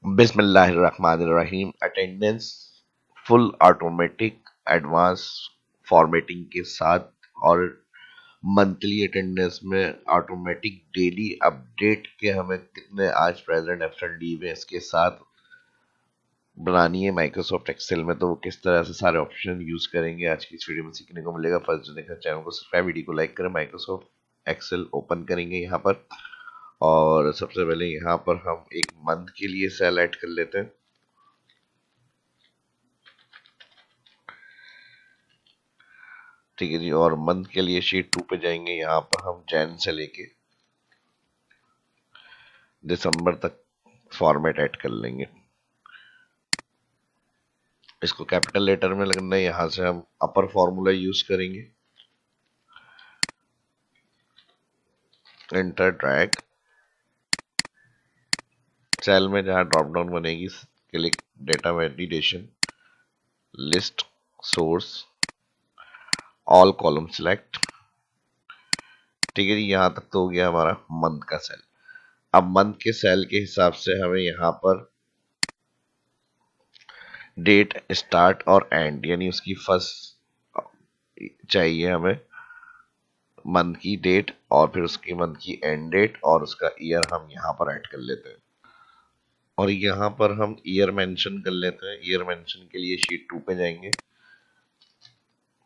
बिस्मिल्लाहिर्रहमानिर्रहीम। Attendance full automatic advance formatting के साथ और मंथली अटेंडेंस में ऑटोमेटिक डेली अपडेट के हमें कितने आज प्रेजेंट एब्सेंट लीव है इसके साथ बनानी है माइक्रोसॉफ्ट एक्सेल में। तो वो किस तरह से सारे ऑप्शन यूज करेंगे आज की इस वीडियो में सीखने को मिलेगा। फर्स्ट जो देखना चैनल को सब्सक्राइब, वीडियो को लाइक करें। माइक्रोसॉफ्ट एक्सेल ओपन करेंगे यहाँ पर और सबसे पहले यहाँ पर हम एक मंथ के लिए सेल ऐड कर लेते हैं। ठीक है जी, और मंथ के लिए शीट 2 पे जाएंगे। यहाँ पर हम जैन से लेके दिसंबर तक फॉर्मेट ऐड कर लेंगे। इसको कैपिटल लेटर में लगना है। यहाँ से हम अपर फॉर्मूला यूज करेंगे, एंटर ड्रैग। सेल में जहाँ ड्रॉप डाउन बनेगी, click data validation, list source, all column select. ठीक है जी, यहाँ तक तो हो गया हमारा मंथ का सेल। अब मंथ के सेल के हिसाब से हमें यहाँ पर डेट स्टार्ट और एंड यानी उसकी फर्स्ट चाहिए हमें, मंथ की डेट और फिर उसकी मंथ की एंड डेट और उसका ईयर हम यहाँ पर ऐड कर लेते हैं। और यहाँ पर हम ईयर मेंशन कर लेते हैं। ईयर मेंशन के लिए शीट 2 पे जाएंगे,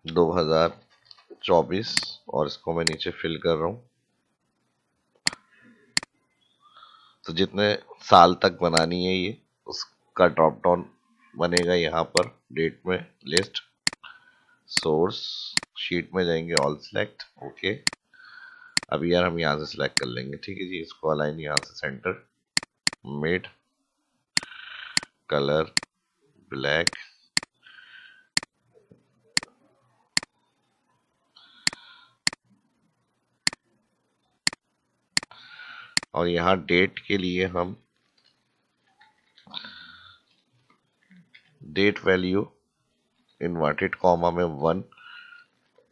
2024, और इसको मैं नीचे फिल कर रहा हूँ। तो जितने साल तक बनानी है ये उसका ड्रॉप डाउन बनेगा यहाँ पर डेट में, लिस्ट सोर्स, शीट में जाएंगे, ऑल सिलेक्ट, ओके। अब यार हम यहाँ से सिलेक्ट कर लेंगे। ठीक है जी, इसको अलाइन यहाँ से सेंटर, मिड, कलर ब्लैक, और यहाँ डेट के लिए हम डेट वैल्यू इन्वर्टेड कॉमा में 1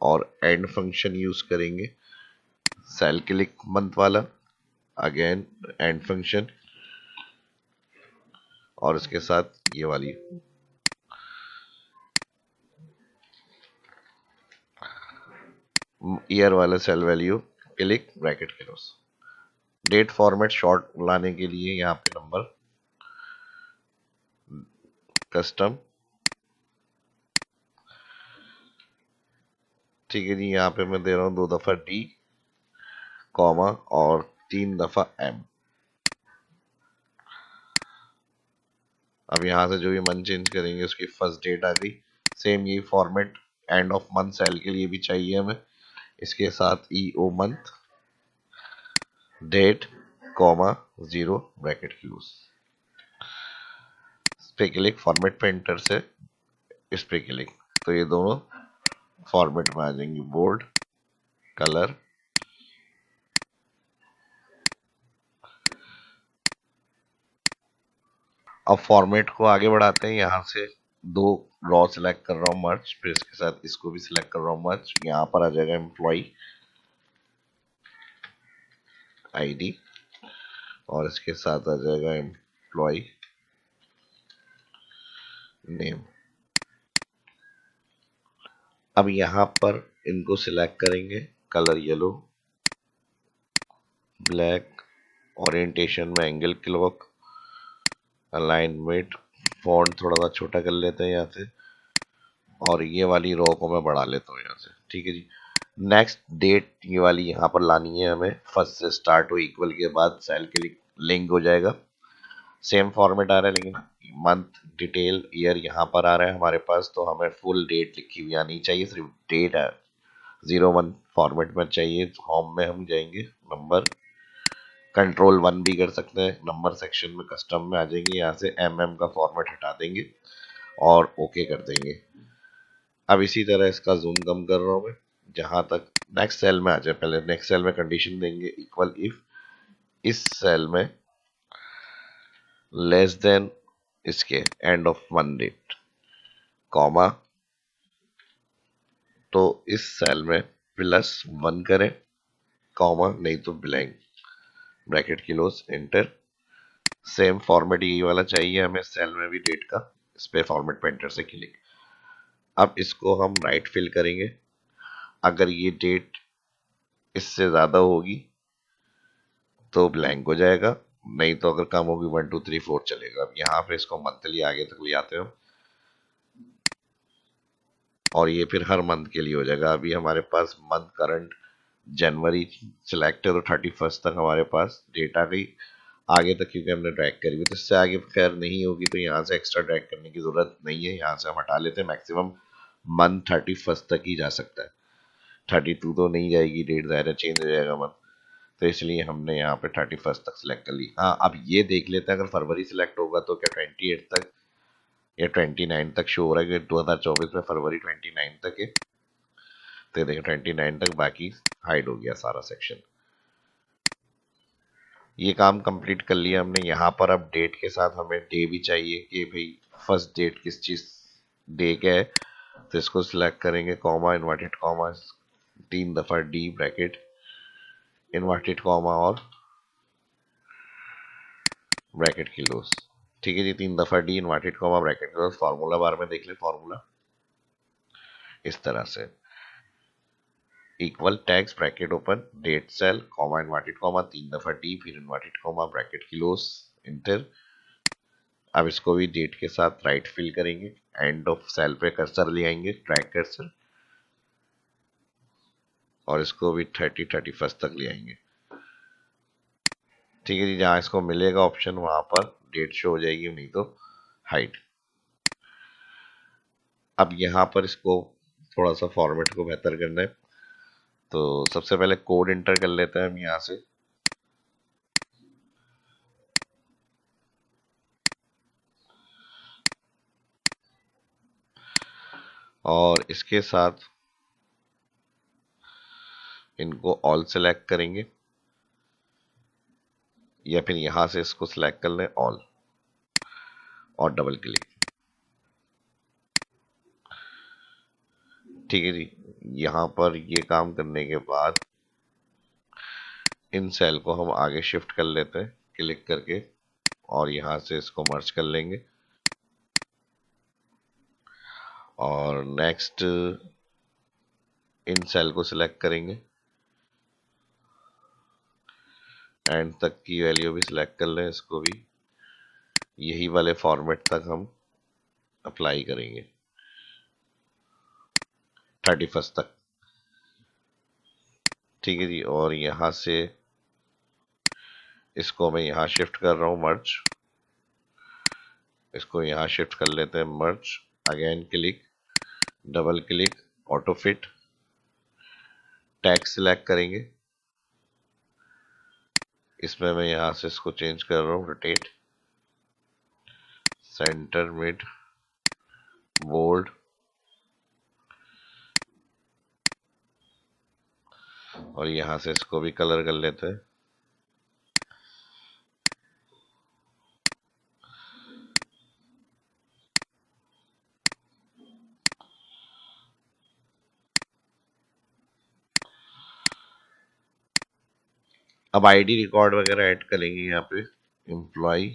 और एंड फंक्शन यूज करेंगे। सेल क्लिक मंथ वाला, अगेन एंड फंक्शन, और इसके साथ ये वाली ईयर वाला cell value, click bracket close. Date format short लाने के लिए यहाँ पे नंबर, कस्टम। ठीक है जी, यहाँ पे मैं दे रहा हूँ 2 दफा डी कॉमा और 3 दफा एम। अब यहाँ से जो भी मंथ चेंज करेंगे उसकी फर्स्ट डेट आ गई। सेम यही format end of month cell के लिए भी चाहिए हमें। इसके साथ EO month, date comma 0 bracket close. इस पे क्लिक, फॉर्मेट पे एंटर से इस पे क्लिक, तो ये दोनों फॉर्मेट में आ जाएंगी, बोल्ड, कलर। अब फॉर्मेट को आगे बढ़ाते हैं। यहाँ से 2 रॉ सिलेक्ट कर रहा हूँ, मर्ज, फिर इसके साथ इसको भी सिलेक्ट कर रहा हूँ, मर्ज। यहाँ पर आ जाएगा एम्प्लॉय आईडी और इसके साथ आ जाएगा एम्प्लॉय नेम। अब यहाँ पर इनको सिलेक्ट करेंगे, कलर येलो, ब्लैक, ओरिएंटेशन में एंगल क्लॉक, अलाइनमेंट, फॉन्ट थोड़ा सा छोटा कर लेते हैं यहाँ से, और ये वाली रो को मैं बढ़ा लेता हूँ यहाँ से। ठीक है जी, नेक्स्ट डेट ये वाली यहाँ पर लानी है हमें, फर्स्ट से स्टार्ट हो इक्वल के बाद सेल के लिए लिंक हो जाएगा। सेम फॉर्मेट आ रहा है लेकिन मंथ, डिटेल, ईयर यहाँ पर आ रहा है हमारे पास, तो हमें फुल डेट लिखी हुई आनी चाहिए, सिर्फ डेट है 01 फॉर्मेट में चाहिए। होम में हम जाएंगे, नंबर, कंट्रोल 1 भी कर सकते हैं, नंबर सेक्शन में कस्टम में आ जाएंगे, यहाँ से का फॉर्मेट हटा देंगे और ओके कर देंगे। अब इसी तरह इसका जूम कम कर रहा हूँ मैं, जहां तक नेक्स्ट सेल में आ जाए। पहले नेक्स्ट सेल में कंडीशन देंगे, इक्वल इफ इस सेल में लेस देन इसके end of month date, comma, तो इस सेल में +1 करें, कॉमा नहीं तो blank, bracket close, enter. Same format यही वाला चाहिए हमें, सेल में भी डेट का। इस पे फॉर्मेट पेंटर से क्लिक। अब इसको हम राइट फिल करेंगे। अगर ये डेट इससे ज्यादा होगी तो ब्लैंक हो जाएगा, नहीं तो अगर कम होगी 1 2 3 4 चलेगा। अब यहाँ पे इसको मंथली आगे तक ले आते हो और ये फिर हर मंथ के लिए हो जाएगा। अभी हमारे पास मंथ करंट जनवरी सिलेक्ट है, तो 31 तक हमारे पास डेट आ गई आगे तक, क्योंकि हमने ड्रैग करी हुई। तो इससे आगे खैर नहीं होगी, तो यहाँ से एक्स्ट्रा ड्रैग करने की जरूरत नहीं है, यहाँ से हम हटा लेते हैं। मैक्सिमम मंथ 31 तक ही जा सकता है, 32 तो नहीं जाएगी डेट, ज़ाहिर चेंज हो जाएगा मंथ। तो इसलिए हमने यहाँ पे 31 तक सिलेक्ट कर ली। हाँ, अब ये देख लेते हैं अगर फरवरी सिलेक्ट होगा तो क्या 28 तक या 29 तक शो हो रहा है कि 2024 में फरवरी 29 तक है। तो देखिए 29 तक, बाकी हाइड हो गया सारा सेक्शन। ये काम कंप्लीट कर लिया हमने। यहाँ पर अब डेट के साथ हमें डे भी चाहिए कि भाई फर्स्ट डेट किस चीज डे क्या है। तो इसको सिलेक्ट करेंगे, कॉमा इन्वर्टेड कॉमा 3 दफा डी ब्रैकेट इन्वर्टेड कॉमा और ब्रैकेट क्लोज। ठीक है जी, 3 दफा D inverted comma bracket close. Formula bar में देख ले, फार्मूला इस तरह से equal text bracket open date cell comma inverted comma 3 दफा डी फिर inverted comma bracket close enter. अब इसको भी डेट के साथ राइट फिल करेंगे, एंड ऑफ सेल पे कर्सर ले आएंगे, ड्रैग कर्सर, और इसको भी 31 तक ले आएंगे। ठीक है जी, जहाँ इसको मिलेगा ऑप्शन वहां पर डेट शो हो जाएगी, नहीं तो हाइड। अब यहाँ पर इसको थोड़ा सा फॉर्मेट को बेहतर करना है, तो सबसे पहले कोड इंटर कर लेते हैं हम यहाँ से। और इसके साथ इनको ऑल सेलेक्ट करेंगे, या फिर यहां से इसको सिलेक्ट कर लें ऑल और डबल क्लिक। ठीक है जी, यहां पर ये काम करने के बाद इन सेल को हम आगे शिफ्ट कर लेते हैं क्लिक करके, और यहां से इसको मर्ज कर लेंगे। और नेक्स्ट इन सेल को सिलेक्ट करेंगे, एंड तक की वैल्यू भी सिलेक्ट कर लें, इसको भी यही वाले फॉर्मेट तक हम अप्लाई करेंगे 31 तक। ठीक है जी, और यहां से इसको मैं यहां शिफ्ट कर रहा हूं मर्ज, इसको यहां शिफ्ट कर लेते हैं merge, again click double click auto fit, tag select करेंगे। इसमें मैं यहां से इसको चेंज कर रहा हूँ, रोटेट सेंटर मिड बोल्ड, और यहां से इसको भी कलर कर लेते हैं। अब आईडी रिकॉर्ड वगैरह ऐड करेंगे यहाँ पे, एम्प्लॉय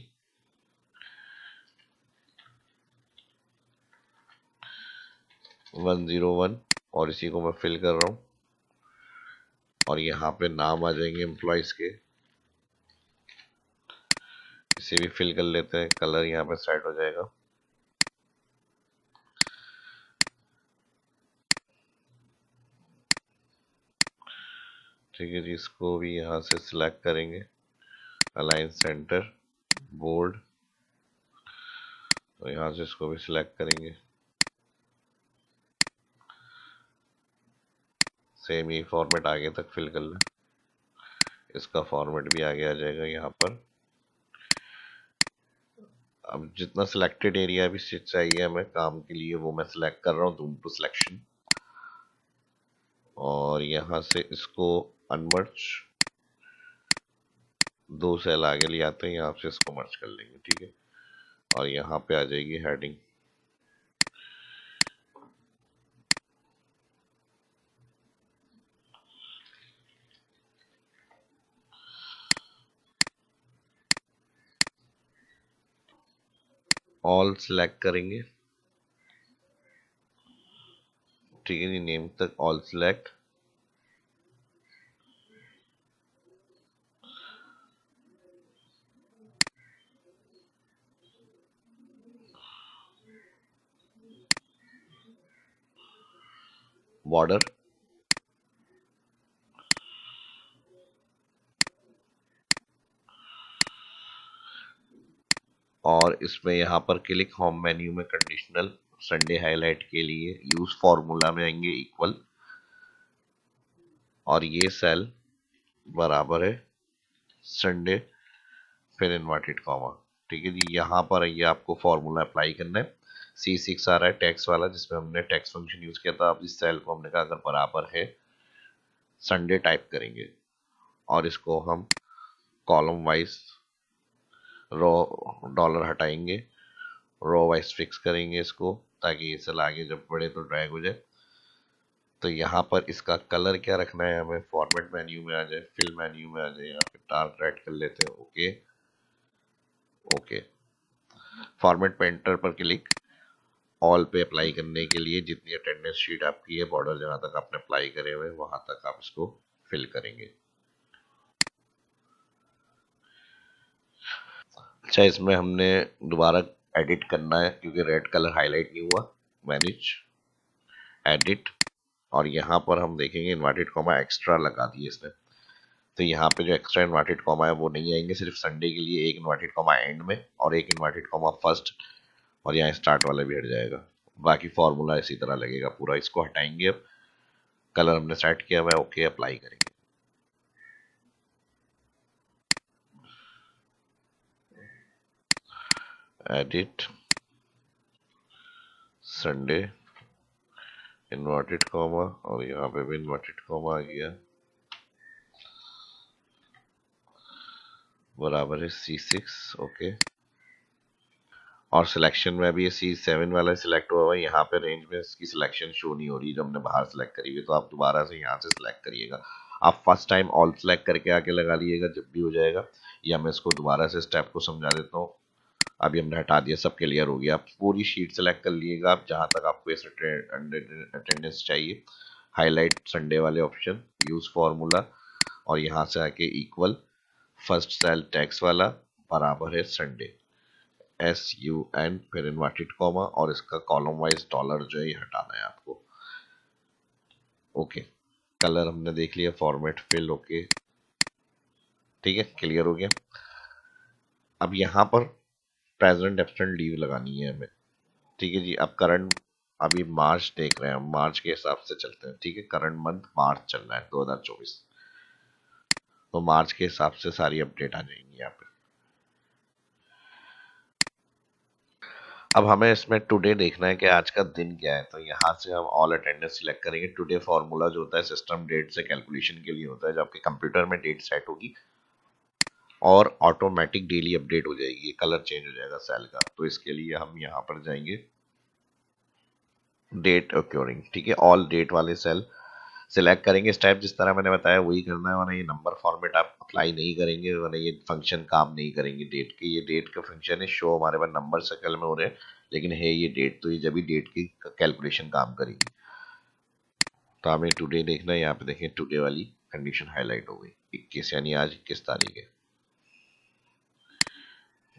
101, और इसी को मैं फिल कर रहा हूँ। और यहाँ पे नाम आ जाएंगे एम्प्लॉयज के, इसे भी फिल कर लेते हैं, कलर यहाँ पे सेट हो जाएगा। ठीक है जी, इसको भी यहाँ से सिलेक्ट करेंगे, अलाइन सेंटर बोल्ड, तो यहाँ से इसको भी सिलेक्ट करेंगे। सेम ही फॉर्मेट आगे तक फिल कर लें, इसका फॉर्मेट भी आगे आ जाएगा यहाँ पर। अब जितना सिलेक्टेड एरिया भी चाहिए हमें काम के लिए, वो मैं सिलेक्ट कर रहा हूँ, जूम टू सिलेक्शन, और यहाँ से इसको अनमर्ज 2 सेल आगे ले आते हैं, यहाँ से इसको मर्ज कर लेंगे। ठीक है, और यहाँ पे आ जाएगी हेडिंग। ऑल सिलेक्ट करेंगे, ठीक है जी, नेम तक ऑल सिलेक्ट, बॉर्डर, और इसमें यहाँ पर क्लिक होम मेन्यू में कंडीशनल संडे हाईलाइट के लिए यूज फॉर्मूला में आएंगे इक्वल, और ये सेल बराबर है संडे, फिर इन्वर्टेड कॉमा, ठीक है जी। यहाँ पर ये आपको फॉर्मूला अप्लाई करना है, C6 आ रहा है टैक्स वाला, जिसमें हमने टैक्स फंक्शन यूज किया था। अब इस सेल को हमने कहा अगर बराबर है संडे टाइप करेंगे, और इसको हम कॉलम वाइज रो डॉलर हटाएंगे, रो वाइज फिक्स करेंगे इसको, ताकि ये सेल आगे जब बढ़े तो ड्रैग हो जाए। तो यहाँ पर इसका कलर क्या रखना है हमें, फॉर्मेट मेन्यू में आ जाए, फिल मेन्यू में आ जाए, यहाँ पे डार्क रेड कर लेते हैं, ओके ओके। फॉर्मेट पेंटर पर क्लिक, ऑल पे अप्लाई करने के लिए जितनी अटेंडेंस शीट आपकी है, बॉर्डर जहाँ तक आपने अप्लाई करे हुए वहां तक आप इसको फिल करेंगे। अच्छा, इसमें हमने दोबारा एडिट करना है क्योंकि रेड कलर हाईलाइट नहीं हुआ, मैनेज एडिट, और यहाँ पर हम देखेंगे इन्वर्टेड कॉमा एक्स्ट्रा लगा दिए इसने, तो यहाँ पे जो एक्स्ट्रा इन्वर्टेड कॉमा है वो नहीं आएंगे, सिर्फ संडे के लिए एक इन्वर्टेड कॉमा एंड में और एक इन्वर्टेड कॉमा फर्स्ट, और यहाँ स्टार्ट वाला भी हट जाएगा। बाकी फॉर्मूला इसी तरह लगेगा पूरा, इसको हटाएंगे। अब कलर हमने सेट किया हुआ है, ओके अप्लाई करेंगे। एडिट संडे इन्वर्टेड कॉमा, और यहाँ पे भी इन्वर्टेड कॉमा आ गया, बराबर है C6, ओके। और सिलेक्शन में अभी ये C7 वाला सिलेक्ट हुआ हुआ है, यहाँ पे रेंज में इसकी सिलेक्शन शो नहीं हो रही जो हमने बाहर सेलेक्ट करी हुई, तो आप दोबारा से यहाँ से सिलेक्ट करिएगा। आप फर्स्ट टाइम ऑल सेलेक्ट करके आके लगा लीजिएगा जब भी हो जाएगा, या मैं इसको दोबारा से स्टेप को समझा देता हूँ। अभी हमने हटा दिया, सब क्लियर हो गया। आप पूरी शीट सेलेक्ट कर लीजिएगा, आप जहाँ तक आपको इस अटेंडेंस चाहिए, हाईलाइट संडे वाले ऑप्शन, यूज फॉर्मूला, और यहाँ से आके इक्वल फर्स्ट सेल टैक्स वाला बराबर है संडे, SUN, फिर इन्वर्टेड कॉमा, और इसका कॉलम वाइज डॉलर जो है ये हटाना है आपको, ओके। कलर हमने देख लिया, फॉर्मेट फिल, ओके, ठीक है, क्लियर हो गया। अब यहाँ पर प्रेजेंट एब्सेंट लीव लगानी है हमें, ठीक है जी। अब करंट, अभी मार्च देख रहे हैं, मार्च के हिसाब से चलते हैं, ठीक है। करंट मंथ मार्च चल रहा है 2024, तो मार्च के हिसाब से सारी अपडेट आ जाएंगी यहाँ पे। अब हमें इसमें टुडे देखना है कि आज का दिन क्या है, तो यहाँ से हम ऑल अटेंडेंस सिलेक्ट करेंगे। टुडे फॉर्मूला जो होता है सिस्टम डेट से कैलकुलेशन के लिए होता है, जो आपके कंप्यूटर में डेट सेट होगी और ऑटोमेटिक डेली अपडेट हो जाएगी, कलर चेंज हो जाएगा सेल का। तो इसके लिए हम यहाँ पर जाएंगे डेट ओक्योरिंग, ठीक है, ऑल डेट वाले सेल सिलेक्ट करेंगे। स्टेप जिस तरह मैंने बताया वही करना है, वरना ये नंबर फॉर्मेट आप अप्लाई नहीं करेंगे, वरना ये फंक्शन काम नहीं करेंगे डेट के। ये डेट का फंक्शन है, शो हमारे पास नंबर सर्कल में हो रहे हैं, लेकिन है ये डेट, तो ये जब भी डेट की कैलकुलेशन काम करेगी। तो हमें टुडे देखना है, यहाँ पे देखें टुडे वाली कंडीशन हाईलाइट हो गई, 21, यानी आज 21 तारीख है,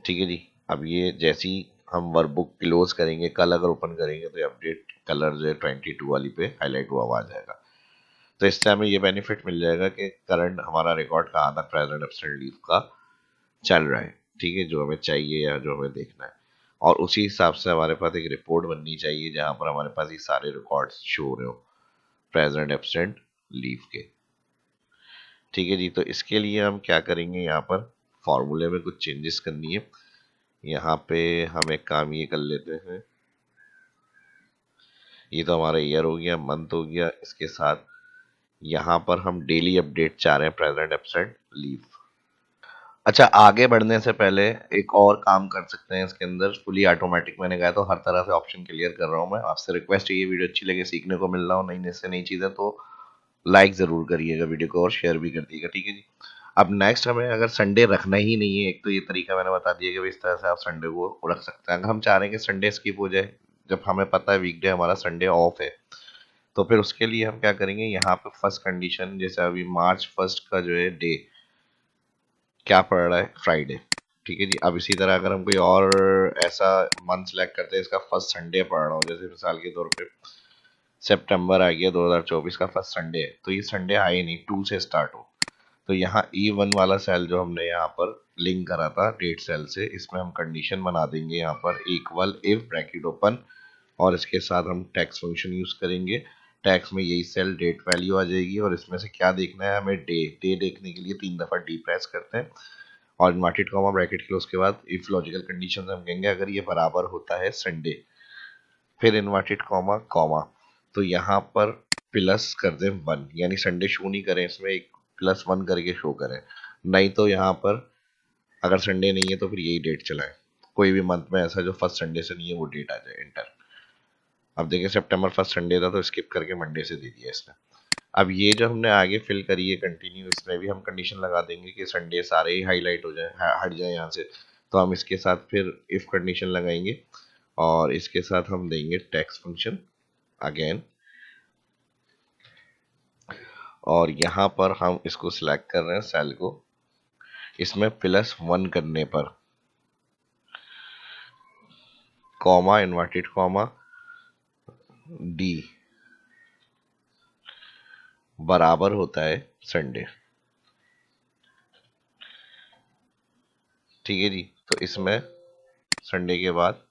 ठीक है जी। अब ये जैसी हम वर्कबुक क्लोज करेंगे, कल अगर ओपन करेंगे तो अपडेट कलर जो है 22 वाली पे हाईलाइट हुआ आ जाएगा। तो इससे हमें ये बेनिफिट मिल जाएगा कि करंट हमारा रिकॉर्ड कहाँ तक प्रेजेंट एब्सेंट लीव का चल रहा है, ठीक है, जो हमें चाहिए या जो हमें देखना है। और उसी हिसाब से हमारे पास एक रिपोर्ट बननी चाहिए जहां पर हमारे पास ये सारे रिकॉर्ड्स शो हो रहे हो प्रेजेंट एब्सेंट लीव के, ठीक है जी। तो इसके लिए हम क्या करेंगे, यहाँ पर फॉर्मूले में कुछ चेंजेस करनी है। यहाँ पे हम एक काम ये कर लेते हैं, ये तो हमारा ईयर हो गया, मंथ हो गया, इसके साथ यहाँ पर हम डेली अपडेट चाह रहे हैं प्रेजेंट एब्सेंट लीव। अच्छा, आगे बढ़ने से पहले एक और काम कर सकते हैं इसके अंदर, फुली ऑटोमेटिक मैंने कहा, तो हर तरह से ऑप्शन क्लियर कर रहा हूँ मैं। आपसे रिक्वेस्ट है, ये वीडियो अच्छी लगे, सीखने को मिल रहा हो नई नई से नई चीज़ें, तो लाइक ज़रूर करिएगा वीडियो को और शेयर भी कर दीजिएगा, ठीक है जी। अब नेक्स्ट हमें अगर संडे रखना ही नहीं है, एक तो ये तरीका मैंने बता दिया कि भाई इस तरह से आप संडे को रख सकते हैं। अगर हम चाह रहे हैं कि संडे स्किप हो जाए, जब हमें पता है वीकडे हमारा संडे ऑफ है, तो फिर उसके लिए हम क्या करेंगे, यहाँ पे फर्स्ट कंडीशन जैसे अभी मार्च फर्स्ट का जो है डे क्या पड़ रहा है, फ्राइडे। ठीक है जी। अब इसी तरह अगर हम कोई और ऐसा मंथ सेलेक्ट करते हैं इसका फर्स्ट संडे पड़ रहा हो, जैसे मिसाल के तौर पे सितंबर आ गया 2024 का फर्स्ट संडे है, तो ये संडे आए नहीं, 2 से स्टार्ट हो, तो यहाँ E1 वाला सेल जो हमने यहाँ पर लिंक करा था डेट सेल से, इसमें हम कंडीशन बना देंगे यहाँ पर इक्वल इफ ब्रैकेट ओपन, और इसके साथ हम टैक्स फंक्शन यूज करेंगे। टैक्स में यही सेल डेट वैल्यू आ जाएगी, और इसमें से क्या देखना है हमें, डे। डे देखने के लिए 3 दफा डी प्रेस करते हैं और इन्वर्टेड कॉमा ब्रैकेट के उसके बाद इफ लॉजिकल कंडीशन हम कहेंगे अगर ये बराबर होता है संडे, फिर इन्वर्टेड कॉमा कॉमा, तो यहाँ पर प्लस कर दें 1, यानी संडे शो नहीं करें, इसमें एक +1 करके शो करें। नहीं तो यहाँ पर अगर संडे नहीं है तो फिर यही डेट चलाएं, कोई भी मंथ में ऐसा जो फर्स्ट संडे से नहीं है वो डेट आ जाए, एंटर। अब देखिए सितंबर फर्स्ट संडे था तो स्किप करके मंडे से दे दिया इसने। अब ये जो हमने आगे फिल करी है कंटिन्यू, इसमें भी हम कंडीशन लगा देंगे कि संडे सारे ही हाईलाइट हो जाए, हट जाए यहाँ से, तो हम इसके साथ फिर इफ कंडीशन लगाएंगे और इसके साथ हम देंगे टैक्स फंक्शन अगेन, और यहाँ पर हम इसको सिलेक्ट कर रहे हैं सेल को, इसमें +1 करने पर कॉमा इन्वर्टेड कॉमा डी बराबर होता है संडे। ठीक है जी। तो इसमें संडे के बाद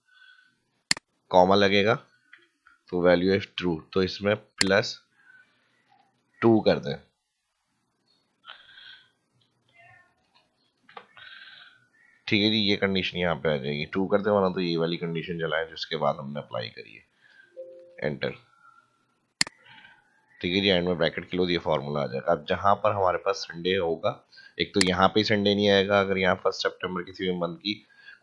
कॉमा लगेगा तो वैल्यू इज ट्रू, तो इसमें +2 कर दें। ठीक है जी। ये कंडीशन यहाँ पे आ जाएगी, 2 कर दे, वरना तो ये वाली कंडीशन चलाएं जिसके बाद हमने अप्लाई करी है, एंटर। ठीक है जी। एंड में ब्रैकेट क्लोज, ये फॉर्मूला आ जाएगा। अब जहां पर हमारे पास संडे होगा, एक तो यहाँ पे संडे नहीं आएगा, अगर यहाँ 1 सितंबर किसी भी मंथ की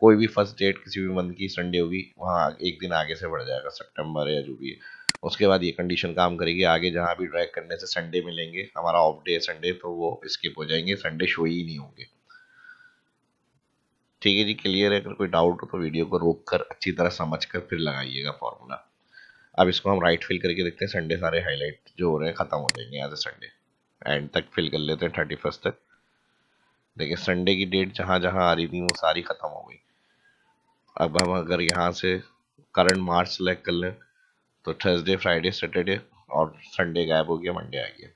कोई भी फर्स्ट डेट किसी भी मंथ की संडे होगी, वहाँ एक दिन आगे से बढ़ जाएगा, सितंबर या जो भी है। उसके बाद ये कंडीशन काम करेगी, आगे जहाँ भी ड्रैग करने से संडे मिलेंगे, हमारा ऑफ डे है संडे, तो वो स्किप हो जाएंगे, संडे शो ही नहीं होंगे। ठीक है जी। क्लियर है? अगर कोई डाउट हो तो वीडियो को रोक कर अच्छी तरह समझ कर फिर लगाइएगा फॉर्मूला। अब इसको हम राइट फिल करके देखते हैं, संडे सारे हाईलाइट जो हो रहे हैं खत्म हो जाएंगे यहाँ से, संडे एंड तक फिल कर लेते हैं 31 तक। देखिए संडे की डेट जहाँ जहाँ आ रही थी वो सारी खत्म हो गई। अब हम अगर यहाँ से करंट मार्च सेलेक्ट कर लें तो थर्सडे फ्राइडे सैटरडे और संडे गायब हो गया, मंडे आ गया।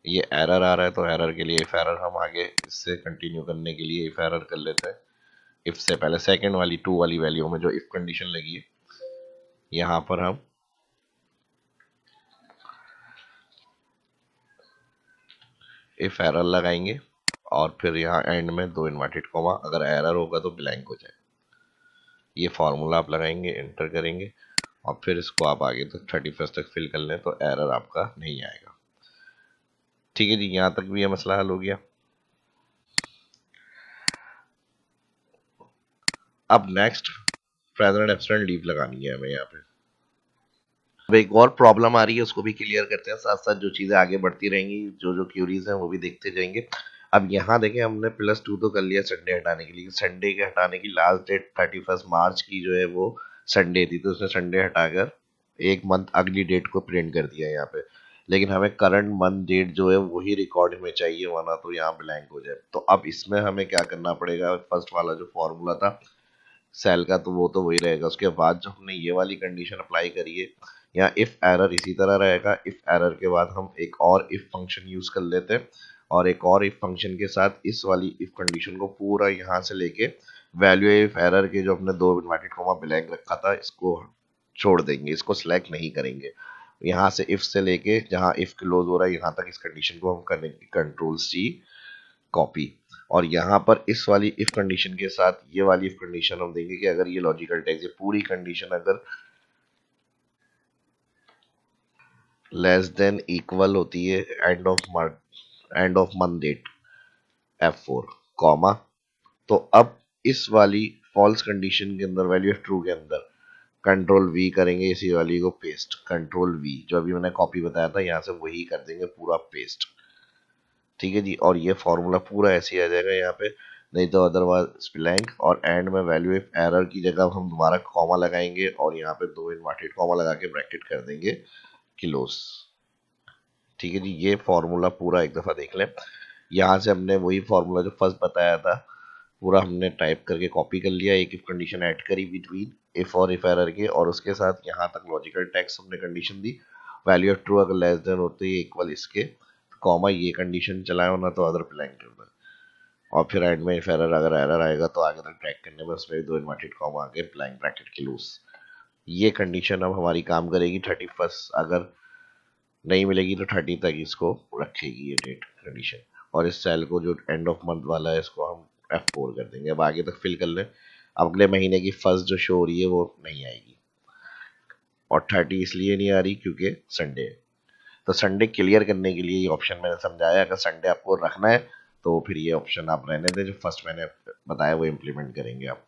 ये एरर आ रहा है तो एरर के लिए इफ एरर हम आगे इससे कंटिन्यू करने के लिए इफ एरर कर लेते हैं। इफ से पहले सेकंड वाली 2 वाली वैल्यू में जो इफ कंडीशन लगी है, यहाँ पर हम इफ एरर लगाएंगे और फिर यहाँ एंड में 2 इन्वर्टेड कॉमा, अगर एरर होगा तो ब्लैंक हो जाए। ये फॉर्मूला आप लगाएंगे, एंटर करेंगे और फिर इसको आप आगे तक 31 तक फिल कर लें तो एरर आपका नहीं आएगा। ठीक है जी। यहाँ तक भी ये मसला हल हो गया। अब नेक्स्ट प्रेजेंट एब्सेंट लीव लगानी है हमें यहाँ पे। अब एक और प्रॉब्लम आ रही है, उसको भी क्लियर करते हैं, साथ साथ जो चीज़ें आगे बढ़ती रहेंगी, जो जो क्यूरीज हैं वो भी देखते जाएंगे। अब यहाँ देखें, हमने +2 तो कर लिया संडे हटाने के लिए, संडे के हटाने की लास्ट डेट 31 मार्च की जो है वो संडे थी, तो उसने संडे हटाकर एक मंथ अगली डेट को प्रिंट कर दिया यहाँ पे। लेकिन हमें करंट मंथ डेट जो है वही रिकॉर्ड में चाहिए, वरना तो यहाँ ब्लैंक हो जाए। तो अब इसमें हमें क्या करना पड़ेगा, फर्स्ट वाला जो फॉर्मूला था सेल का तो वो तो वही रहेगा, उसके बाद जो हमने ये वाली कंडीशन अप्लाई करी है, यहाँ इफ एरर इसी तरह रहेगा। इफ एरर के बाद हम एक और इफ फंक्शन यूज कर लेते हैं, और एक और इफ फंक्शन के साथ इस वाली इफ कंडीशन को पूरा यहाँ से लेके वैल्यू इफ एरर के जो हमने 2 इन्वर्टेड कॉमा ब्लैंक रखा था इसको छोड़ देंगे, इसको सिलेक्ट नहीं करेंगे। यहाँ से इफ से लेके जहाँ इफ क्लोज हो रहा है यहाँ तक इस कंडीशन को हम करेंगे कंट्रोल C कॉपी, और यहाँ पर इस वाली इफ कंडीशन के साथ ये वाली इफ कंडीशन हम देंगे कि अगर ये लॉजिकल टैग, ये पूरी कंडीशन अगर लेस देन इक्वल होती है end of month date F4 comma, तो अब इस वाली फॉल्स कंडीशन के अंदर वैल्यू ऑफ ट्रू के अंदर कंट्रोल V करेंगे, इसी वाली को पेस्ट, कंट्रोल V जो अभी मैंने कॉपी बताया था यहाँ से वही कर देंगे पूरा पेस्ट। ठीक है जी। और ये फॉर्मूला पूरा ऐसे ही आ जाएगा यहाँ पे, नहीं तो अदरवाइज ब्लैंक, और एंड में वैल्यू इफ एरर की जगह हम दोबारा कॉमा लगाएंगे और यहाँ पे दो इनवर्टेड कॉमा लगा के ब्रैकेट कर देंगे किलोस। ठीक है जी, ये फॉर्मूला पूरा एक दफा देख लें। यहाँ से हमने वही फॉर्मूला जो फर्स्ट बताया था पूरा हमने टाइप करके कॉपी कर लिया, एक इफ कंडीशन ऐड करी बिटवीन इफ और इफ एरर के, और उसके साथ यहाँ तक लॉजिकल टेक्स्ट हमने condition the, value of true अगर लेस देन होती है इक्वल इसके, कॉमा ये कंडीशन चलाए होना तो अदर ब्लैंक कर दो, और फिर एंड में इफ एरर अगर एरर आएगा तो आगे तक ट्रैक करने में उसमें दो इनवर्टेड कॉमा आगे ब्लैंक ब्रैकेट के लूज। ये कंडीशन अब हमारी काम करेगी 31, अगर नहीं मिलेगी तो 30 तक इसको रखेगी ये डेट कंडीशन। और इस सेल को जो एंड ऑफ मंथ वाला है इसको हम F4 कर देंगे। अब आगे तक फिल कर लें। अब अगले महीने की फर्स्ट जो शो हो रही है वो नहीं आएगी, और 30 इसलिए नहीं आ रही क्योंकि संडे है। तो संडे क्लियर करने के लिए ये ऑप्शन मैंने समझाया, अगर संडे आपको रखना है तो फिर ये ऑप्शन आप रहने दें, जो फर्स्ट मैंने बताया वो इम्प्लीमेंट करेंगे आप।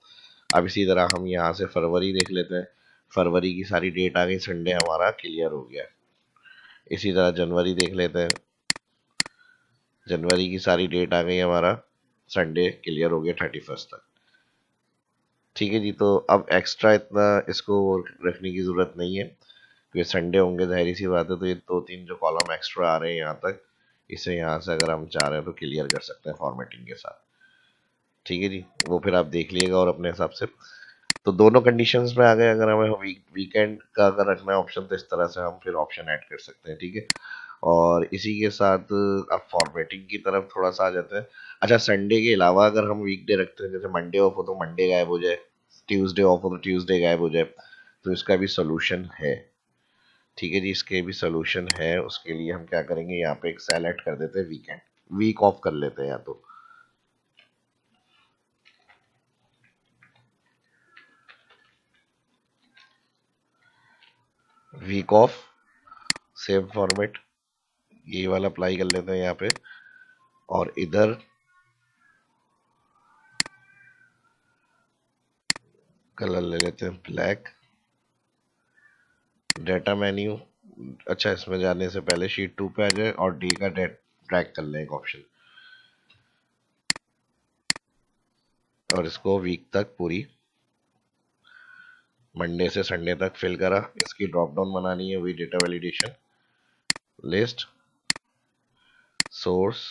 अब इसी तरह हम यहाँ से फरवरी देख लेते हैं। फरवरी की सारी डेट आ गई, संडे हमारा क्लियर हो गया। इसी तरह जनवरी देख लेते हैं, जनवरी की सारी डेट आ गई हमारा, संडे क्लियर हो गया 31 तक। ठीक है जी, तो अब एक्स्ट्रा इतना इसको रखने की ज़रूरत नहीं है क्योंकि संडे होंगे, जाहिर सी बात है। तो ये दो तीन जो कॉलम एक्स्ट्रा आ रहे हैं यहाँ तक, इसे यहाँ से अगर हम चाह रहे हैं तो क्लियर कर सकते हैं फॉर्मेटिंग के साथ। ठीक है जी, वो फिर आप देख लीजिएगा और अपने हिसाब से। तो दोनों कंडीशंस में आ गए। अगर हमें वीकेंड का अगर रखना है ऑप्शन तो इस तरह से हम फिर ऑप्शन ऐड कर सकते हैं। ठीक है, और इसी के साथ अब फॉर्मेटिंग की तरफ थोड़ा सा आ जाते हैं। अच्छा, संडे के अलावा अगर हम वीकडे रखते हैं, जैसे मंडे ऑफ हो तो मंडे गायब हो जाए, ट्यूसडे ऑफ हो तो ट्यूसडे गायब हो जाए, तो इसका भी सोल्यूशन है। ठीक है जी, इसके भी सोल्यूशन है। उसके लिए हम क्या करेंगे, यहाँ पे एक सेल ऐड कर देते हैं वीकेंड, वीक ऑफ कर लेते हैं, या तो वीक ऑफ, सेम फॉर्मेट ये वाला अप्लाई कर लेते हैं यहाँ पे, और इधर कलर ले लेते हैं ब्लैक। डेटा मेन्यू, अच्छा इसमें जाने से पहले शीट 2 पे आ जाए और डी का ट्रैक कर लें एक ऑप्शन, और इसको वीक तक पूरी मंडे से संडे तक फिल करा। इसकी ड्रॉप डाउन बनानी है, वही data validation, list, source,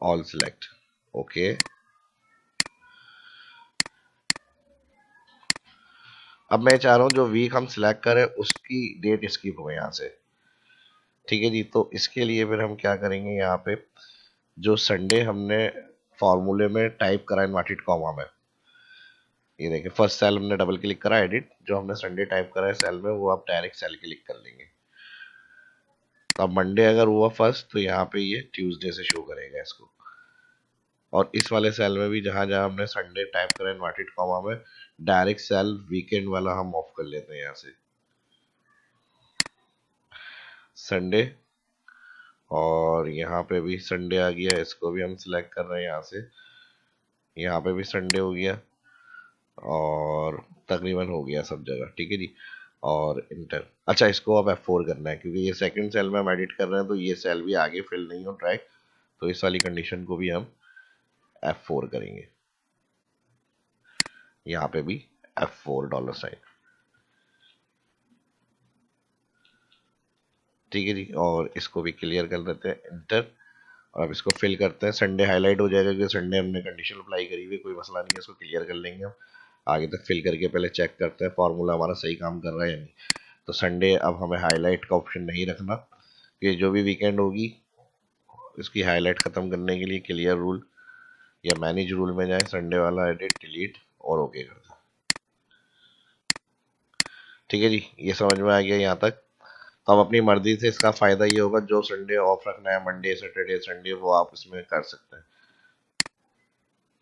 all select, okay. अब मैं चाह रहा हूँ जो वीक हम सिलेक्ट करें उसकी डेट स्किप हो यहाँ से। ठीक है जी, तो इसके लिए फिर हम क्या करेंगे, यहाँ पे जो संडे हमने फॉर्मूले में टाइप करा इनवर्टेड कॉमा में, ये देखिए फर्स्ट सेल हमने डबल क्लिक करा, एडिट, जो हमने संडे टाइप करा है सेल में वो आप डायरेक्ट सेल क्लिक कर लेंगे। तो अब मंडे अगर हुआ फर्स्ट तो यहाँ पे ये ट्यूसडे से शो करेगा इसको। और इस वाले सेल में भी जहां जहां हमने संडे टाइप करा इनवर्टेड कॉमा में, डायरेक्ट सेल वीकेंड वाला हम ऑफ कर लेते हैं यहाँ से, संडे। और यहाँ पे भी संडे आ गया, इसको भी हम सिलेक्ट कर रहे हैं यहाँ से, यहाँ पे भी संडे हो गया, और तकरीबन हो गया सब जगह। ठीक है जी, और इंटर। अच्छा, इसको अब F4 करना है क्योंकि ये सेकंड सेल में हम एडिट कर रहे हैं, तो ये सेल भी आगे फिल नहीं हो ट्रैक, तो इस वाली कंडीशन को भी हम F4 करेंगे, यहाँ पे भी F4 डॉलर साइन। ठीक है जी, और इसको भी क्लियर कर देते हैं, इंटर। और अब इसको फिल करते हैं, संडे हाईलाइट हो जाएगा क्योंकि संडे हमने कंडीशन अप्लाई करी हुई है, कोई मसला नहीं है, इसको क्लियर कर लेंगे हम। आगे तक फिल करके पहले चेक करते हैं फॉर्मूला हमारा सही काम कर रहा है या नहीं। तो संडे अब हमें हाईलाइट का ऑप्शन नहीं रखना, कि जो भी वीकेंड होगी इसकी हाईलाइट खत्म करने के लिए क्लियर रूल या मैनेज रूल में जाए, संडे वाला एडिट डिलीट और ओके कर दें। ठीक है जी, ये समझ में आ गया यहाँ तक। तो अब अपनी मर्जी से इसका फायदा ये होगा, जो संडे ऑफ रखना है, मंडे सैटरडे संडे, वो आप इसमें कर सकते हैं,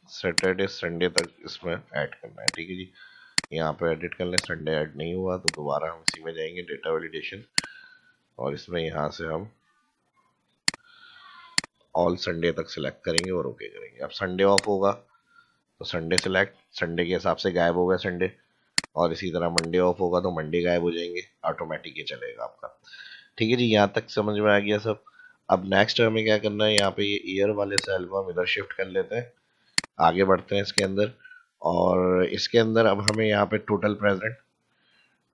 सैटरडे संडे तक इसमें ऐड करना है। ठीक है जी, यहाँ पे एडिट कर लें, संडे ऐड नहीं हुआ तो दोबारा हम इसी में जाएंगे डेटा वैलिडेशन, और इसमें यहाँ से हम ऑल संडे तक सिलेक्ट करेंगे और ओके करेंगे। अब संडे ऑफ होगा तो संडे सिलेक्ट, संडे के हिसाब से गायब होगा संडे, और इसी तरह मंडे ऑफ होगा तो मंडे गायब हो जाएंगे, ऑटोमेटिक ये चलेगा आपका। ठीक है जी, यहाँ तक समझ में आ गया सब। अब नेक्स्ट हमें क्या करना है, यहाँ पे ये ईयर वाले सेल को हम इधर शिफ्ट कर लेते हैं, आगे बढ़ते हैं इसके अंदर। और इसके अंदर अब हमें यहाँ पे total present,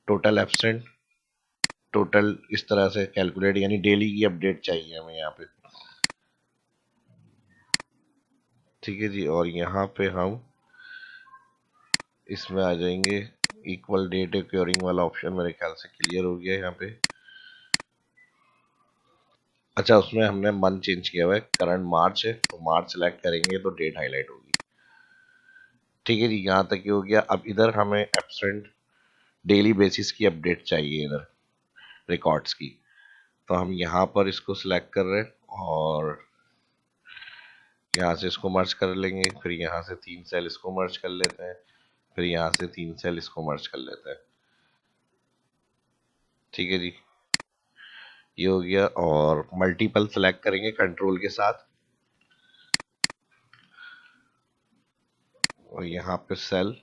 total absent, total इस तरह से कैलकुलेट, यानी डेली की अपडेट चाहिए हमें यहाँ पे। ठीक है जी। और यहाँ पे हम इसमें आ जाएंगे, इक्वल डेट क्योरिंग वाला ऑप्शन मेरे ख्याल से क्लियर हो गया यहाँ पे। अच्छा, उसमें हमने मंथ चेंज किया हुआ है, करंट मार्च है तो मार्च सेलेक्ट करेंगे तो डेट हाईलाइट होगी। ठीक है जी, यहाँ तक ही हो गया। अब इधर हमें एब्सेंट डेली बेसिस की अपडेट चाहिए इधर रिकॉर्ड्स की, तो हम यहाँ पर इसको सिलेक्ट कर रहे हैं और यहाँ से इसको मर्ज कर लेंगे, फिर यहाँ से 3 सेल इसको मर्ज कर लेते हैं, फिर यहाँ से 3 सेल इसको मर्ज कर लेते हैं। ठीक है जी, ये हो गया। और मल्टीपल सेलेक्ट करेंगे कंट्रोल के साथ, और यहाँ पे सेल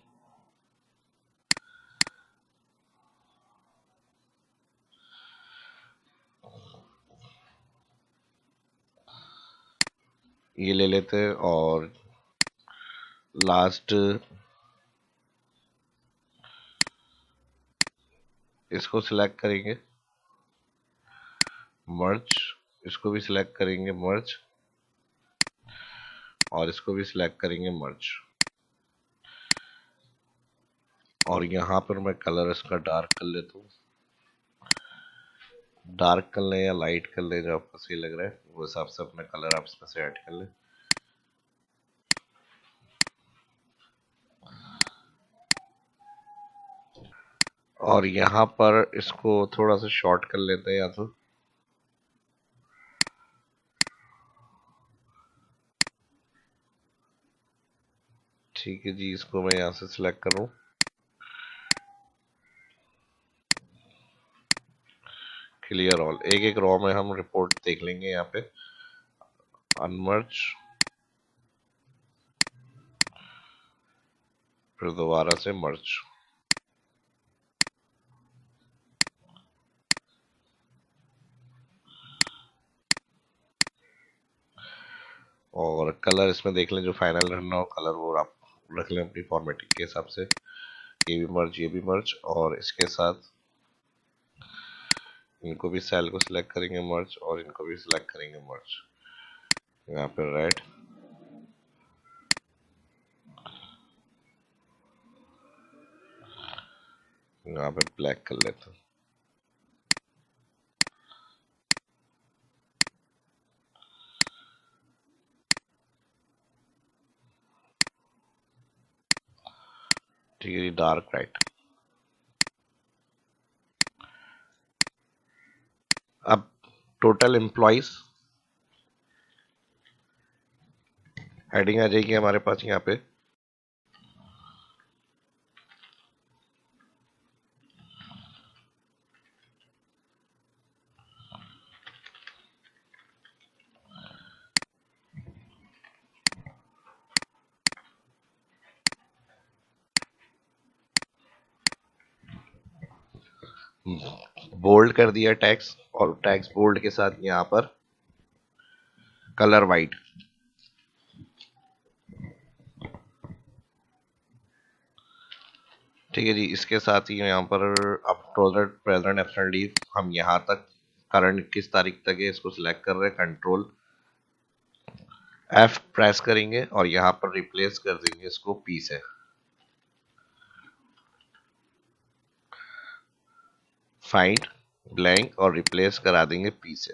ये ले लेते हैं, और लास्ट इसको सिलेक्ट करेंगे मर्ज, इसको भी सिलेक्ट करेंगे मर्ज, और इसको भी सिलेक्ट करेंगे मर्ज। और यहाँ पर मैं कलर इसका डार्क कर लेता हूँ, डार्क कर लें या लाइट कर लें, जो आपको सही लग रहा है वो हिसाब से अपना कलर आप इसमें से ऐड कर लें। और यहाँ पर इसको थोड़ा सा शॉर्ट कर लेते हैं या तो, ठीक है जी। इसको मैं यहाँ से सिलेक्ट करूँ, क्लियर ऑल, एक एक रॉ में हम रिपोर्ट देख लेंगे। यहाँ पे अनमर्ज, फिर दोबारा से मर्ज। और कलर इसमें देख लें, जो फाइनल रहना हो कलर वो आप रख लें अपनी फॉर्मेटिंग के हिसाब से। ये भी मर्ज, ये भी मर्ज, और इसके साथ इनको भी सेल को सिलेक्ट करेंगे मर्ज, और इनको भी सिलेक्ट करेंगे मर्ज। यहाँ पे रेड, यहाँ पे ब्लैक कर लेते हैं। ठीक है जी, डार्क राइट। अब टोटल एम्प्लॉइज हेडिंग आ जाएगी हमारे पास यहाँ पे। बोल्ड कर दिया टैक्स, और टैक्स बोल्ड के साथ यहाँ पर कलर वाइट। ठीक है जी, इसके साथ ही यहाँ पर अब टोटल प्रेजेंट एब्सेंट लीव हम यहाँ तक करंट किस तारीख तक है इसको सिलेक्ट कर रहे हैं, कंट्रोल एफ प्रेस करेंगे और यहाँ पर रिप्लेस कर देंगे इसको पी से। फाइंड ब्लैंक और रिप्लेस करा देंगे पी से,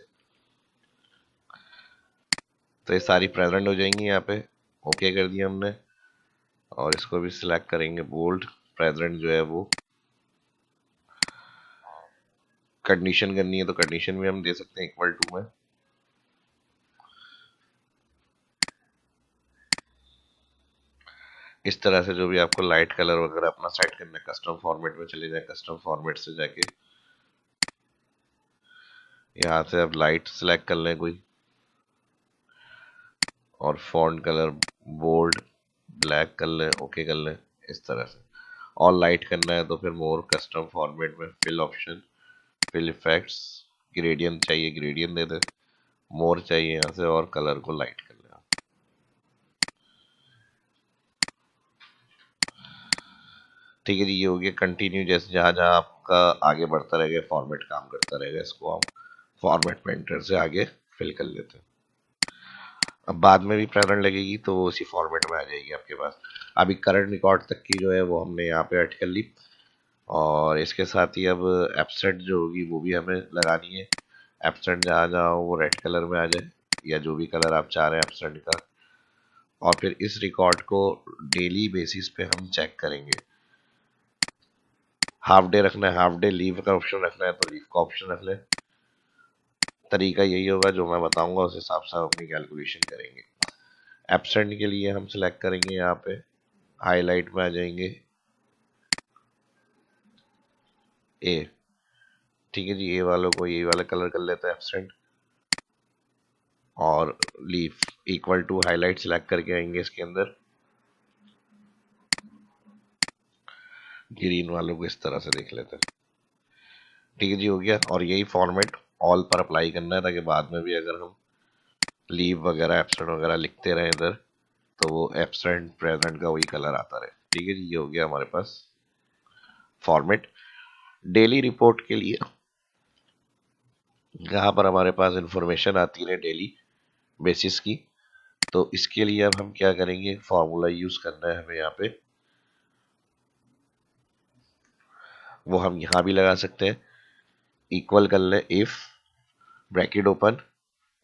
तो ये सारी प्रेजेंट हो जाएंगी। यहाँ पे ओके कर दिया हमने, और इसको भी सिलेक्ट करेंगे बोल्ड। प्रेजेंट जो है वो कंडीशन करनी है तो कंडीशन भी हम दे सकते हैं इक्वल टू में। इस तरह से जो भी आपको लाइट कलर वगैरह अपना सेट करना है, कस्टम फॉर्मेट में चले जाए, कस्टम फॉर्मेट से जाके यहाँ से अब लाइट सेलेक्ट कर लें कोई, और फॉन्ट कलर बोल्ड ब्लैक कर लें, ओके कर लें इस तरह से। और लाइट करना है तो फिर मोर कस्टम फॉर्मेट में fill option, fill effects, gradient चाहिए ग्रेडियंट दे दें, मोर चाहिए यहाँ से और कलर को लाइट कर लेना। ठीक है जी, ये हो गया कंटिन्यू। जैसे जहाँ जहाँ आपका आगे बढ़ता रहेगा फॉर्मेट काम करता रहेगा, इसको हम फॉर्मेट पेंटर से आगे फिल कर लेते हैं। अब बाद में भी प्रेजेंट लगेगी तो वो उसी फॉर्मेट में आ जाएगी आपके पास। अभी करंट रिकॉर्ड तक की जो है वो हमने यहाँ पे ऐड कर ली, और इसके साथ ही अब एब्सेंट जो होगी वो भी हमें लगानी है। एब्सेंट जहाँ जहाँ वो रेड कलर में आ जाए, या जो भी कलर आप चाह रहे हैं एब्सेंट का। और फिर इस रिकॉर्ड को डेली बेसिस पे हम चेक करेंगे। हाफ डे रखना है, हाफ डे लीव का ऑप्शन रखना है तो लीव का ऑप्शन रख ले। तरीका यही होगा, जो मैं बताऊंगा उस हिसाब से हम अपनी कैलकुलेशन करेंगे। एब्सेंट के लिए हम सिलेक्ट करेंगे, यहाँ पे हाईलाइट में आ जाएंगे ए। ठीक है जी, ए वालों को ये वाला कलर कर लेते हैं एब्सेंट, और leaf equal to highlight select करके आएंगे इसके अंदर। ग्रीन वालों को इस तरह से देख लेते हैं। ठीक है जी, हो गया। और यही फॉर्मेट ऑल पर अप्लाई करना है, ताकि बाद में भी अगर हम लीव वगैरह एब्सेंट वगैरह लिखते रहे इधर, तो वो एब्सेंट प्रेजेंट का वही कलर आता रहे। ठीक है जी, ये हो गया हमारे पास फॉर्मेट। डेली रिपोर्ट के लिए यहाँ पर हमारे पास इंफॉर्मेशन आती है डेली बेसिस की, तो इसके लिए अब हम क्या करेंगे, फॉर्मूला यूज करना है हमें यहाँ पे। वो हम यहाँ भी लगा सकते हैं। इक्वल कर लें इफ, ब्रैकेट ओपन,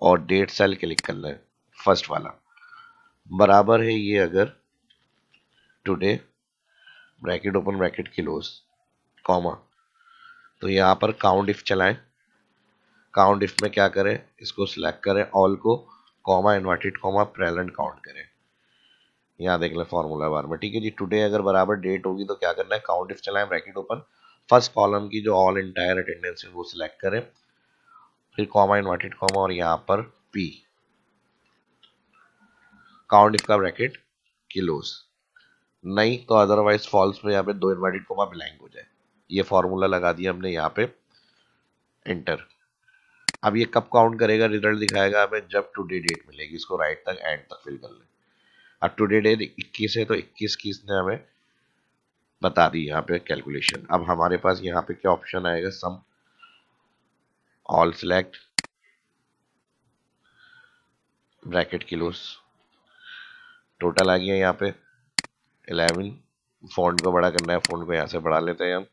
और डेट सेल क्लिक कर लें फर्स्ट वाला, बराबर है ये अगर today, bracket open bracket close, comma. तो यहाँ पर काउंट इफ चलाएं। काउंट इफ में क्या करें, इसको सिलेक्ट करें ऑल को, comma inverted comma present count करें। यहाँ देख लें फॉर्मूला बार में। ठीक है जी, टुडे अगर बराबर डेट होगी तो क्या करना है, काउंट इफ चलाएं, ब्रैकेट ओपन, फर्स्ट कॉलम की जो ऑल इंटायर अटेंडेंस है वो सिलेक्ट करें, फिर कॉमा इन्वर्टेड कॉमा, और यहाँ पर पी, काउंट इफ का ब्रैकेट क्लोज। नहीं तो अदरवाइज फॉल्स में यहाँ पे दो इन्वर्टेड कॉमा ब्लैंक हो जाए। ये फॉर्मूला लगा दिया हमने यहाँ पे, एंटर। अब ये कब काउंट करेगा, रिजल्ट दिखाएगा हमें जब टुडे डेट मिलेगी। इसको राइट तक एंड तक फिल कर ले। अब टुडे डेट 21 है तो 21 की इसने हमें बता दी यहाँ पे कैलकुलेशन। अब हमारे पास यहाँ पे क्या ऑप्शन आएगा, sum, all select, bracket close, total आ गया यहाँ पे 11। फॉन्ट को बड़ा करना है, फॉन्ट को यहाँ से बढ़ा लेते हैं हम,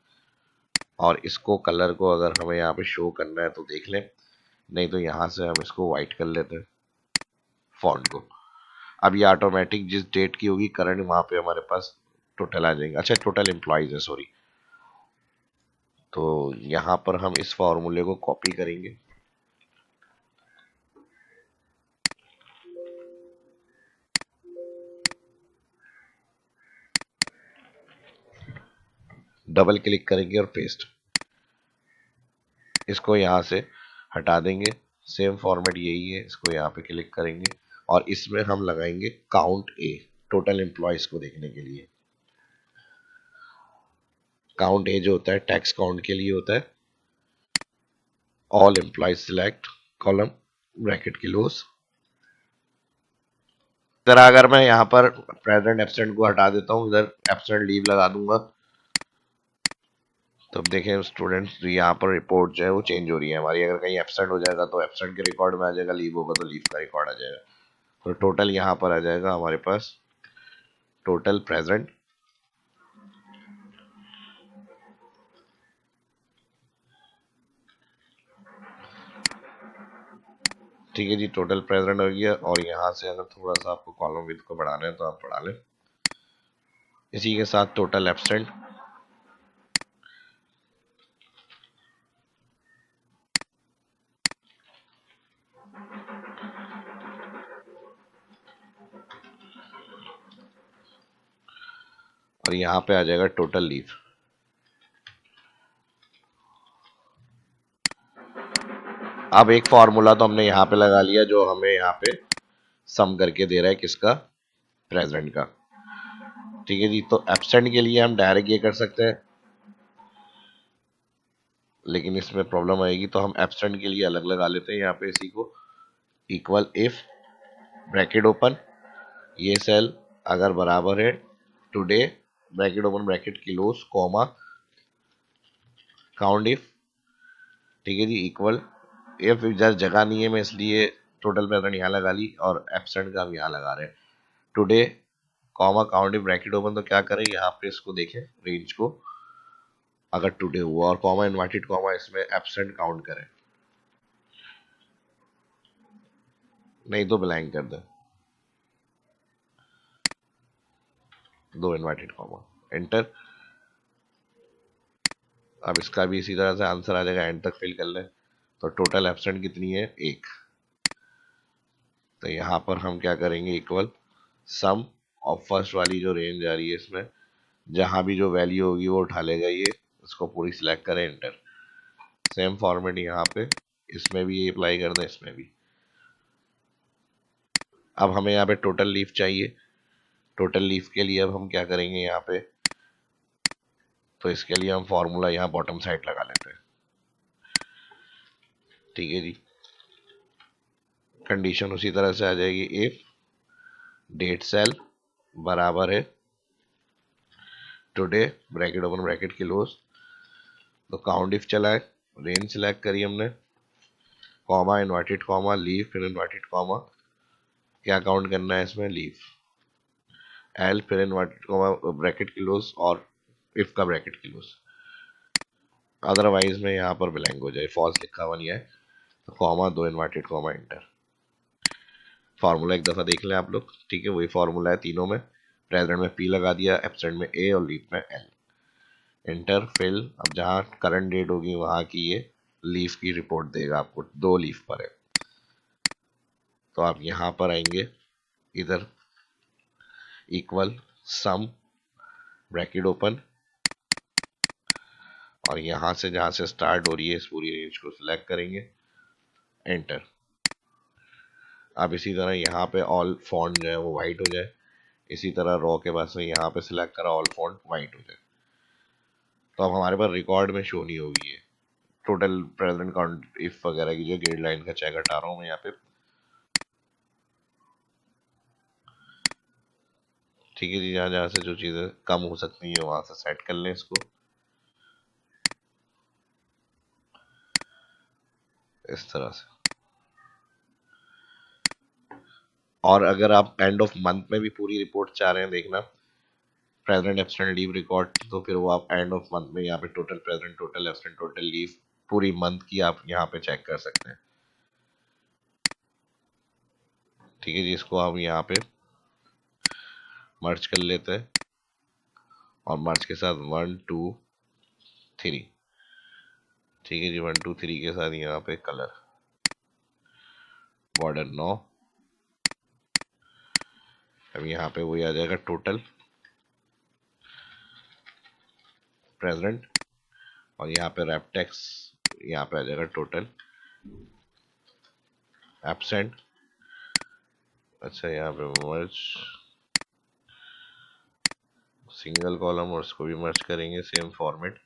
और इसको कलर को अगर हमें यहाँ पे शो करना है तो देख लें, नहीं तो यहाँ से हम इसको वाइट कर लेते हैं फॉन्ट को। अब ये ऑटोमेटिक जिस डेट की होगी करंट, वहां पे हमारे पास टोटल आ जाएंगे। अच्छा, टोटल एम्प्लॉइज है, सॉरी। तो यहाँ पर हम इस फॉर्मूले को कॉपी करेंगे, डबल क्लिक करेंगे और पेस्ट, इसको यहाँ से हटा देंगे। सेम फॉर्मेट यही है, इसको यहाँ पे क्लिक करेंगे और इसमें हम लगाएंगे काउंट ए, टोटल एम्प्लॉयज को देखने के लिए। काउंट ए जो होता है टैक्स काउंट के लिए होता है। All employees select, column, bracket close. तरह अगर मैं यहाँ पर प्रेजेंट एब्सेंट को हटा देता हूँ, इधर एब्सेंट लीव लगा दूंगा, तो अब देखें स्टूडेंट्स, यहाँ पर रिपोर्ट जो है वो चेंज हो रही है हमारी। अगर कहीं एब्सेंट हो जाएगा तो एब्सेंट के रिकॉर्ड में आ जाएगा, लीव होगा तो लीव का रिकॉर्ड आ जाएगा। तो टोटल यहाँ पर आ जाएगा हमारे पास टोटल प्रेजेंट, ठीक है जी, टोटल प्रेजेंट हो गया। और यहाँ से अगर थोड़ा सा आपको कॉलम विड्थ को बढ़ाना है तो आप बढ़ा लें। इसी के साथ टोटल एब्सेंट, और यहाँ पे आ जाएगा टोटल लीव। अब एक फॉर्मूला तो हमने यहाँ पे लगा लिया जो हमें यहाँ पे सम करके दे रहा है किसका, प्रेजेंट का। ठीक है जी, तो एब्सेंट के लिए हम डायरेक्ट ये कर सकते हैं, लेकिन इसमें प्रॉब्लम आएगी, तो हम एब्सेंट के लिए अलग लगा लेते हैं यहाँ पे इसी को। इक्वल इफ ब्रैकेट ओपन, ये सेल अगर बराबर है today bracket open bracket close comma count if, ठीक है जी, इक्वल इफ जगह नहीं है मैं इसलिए टोटल प्रेजेंट यहाँ लगा ली और एब्सेंट का हम यहाँ लगा रहे हैं। Today comma count if bracket open, तो क्या करें यहाँ पे इसको देखें रेंज को, अगर टुडे हुआ और कॉमा इनवर्टेड कॉमा इसमें एब्सेंट काउंट करें, नहीं तो ब्लैंक कर दे, दो इनवर्टेड कॉमा एंटर। अब इसका भी इसी तरह से आंसर आ जाएगा, एंड तक फिल कर लें। तो टोटल एब्सेंट कितनी है, एक। तो यहाँ पर हम क्या करेंगे, इक्वल सम ऑफ फर्स्ट वाली जो रेंज आ रही है इसमें जहां भी जो वैल्यू होगी वो उठा लेगा ये, इसको पूरी सिलेक्ट करें एंटर। सेम फॉर्मेट यहाँ पे इसमें भी ये अप्लाई कर दें, इसमें भी। अब हमें यहाँ पे टोटल लीफ चाहिए, टोटल लीफ के लिए अब हम क्या करेंगे यहाँ पे, तो इसके लिए हम फॉर्मूला यहाँ बॉटम साइड लगा लेते हैं, ठीक है जी। कंडीशन उसी तरह से आ जाएगी, इफ डेट सेल बराबर है today bracket open bracket close, तो काउंट इफ चला है, रेंज सिलेक्ट करी हमने, कॉमा इन्वर्टेड कॉमा लीफ फिर इन्वर्टेड कॉमा, क्या काउंट करना है इसमें, लीफ, एल फिर इन्वर्टेड कॉमा ब्रैकेट क्लोज और इफ का ब्रैकेट क्लोज, अदरवाइज में यहाँ पर ब्लैंक हो जाए, फॉल्स लिखा हुआ नहीं है, तो कॉमा दो इन्वर्टेड कॉमा एंटर। फार्मूला एक दफ़ा देख लें आप लोग, ठीक है, वही फार्मूला है तीनों में, प्रेजेंट में पी लगा दिया, एब्सेंट में ए और लीफ में एल, एंटर फिल। अब जहाँ करंट डेट होगी वहाँ की ये लीफ की रिपोर्ट देगा आपको, दो लीफ पर है। तो आप यहाँ पर आएंगे, इधर इक्वल सम ब्रैकेट ओपन और यहाँ से जहाँ से स्टार्ट हो रही है इस पूरी रेंज को सिलेक्ट करेंगे एंटर। अब इसी तरह यहाँ पे ऑल फॉन्ट जो है वो वाइट हो जाए, इसी तरह रो के पास में यहाँ पे सिलेक्ट करा ऑल फॉन्ट वाइट हो जाए। तो अब हमारे पास रिकॉर्ड में शो नहीं होगी ये टोटल प्रेजेंट काउंट इफ वगैरह की जो ग्रिड लाइन का चेक हटा रहा हूँ मैं यहाँ पे, ठीक है जी। जहाँ जहाँ से जो चीज़ें कम हो सकती हैं वहाँ से सेट कर लें इसको इस तरह से। और अगर आप एंड ऑफ मंथ में भी पूरी रिपोर्ट चाह रहे हैं देखना, प्रेजेंट एब्सेंट लीव रिकॉर्ड, तो फिर वो आप एंड ऑफ मंथ में यहाँ पे total present total absent total leave पूरी मंथ की आप यहाँ पे चेक कर सकते हैं, ठीक है जी। इसको हम यहाँ पे मर्ज कर लेते हैं और मर्ज के साथ 1 2 3, ठीक है जी, 1 2 3 के साथ यहाँ पे कलर बॉर्डर 9। अब यहाँ पे वही आ जाएगा टोटल प्रेजेंट और यहाँ पे रैप टेक्स्ट, यहाँ पे आ जाएगा टोटल एब्सेंट। अच्छा, यहाँ पे मर्ज सिंगल कॉलम और इसको भी मर्ज करेंगे सेम फॉर्मेट,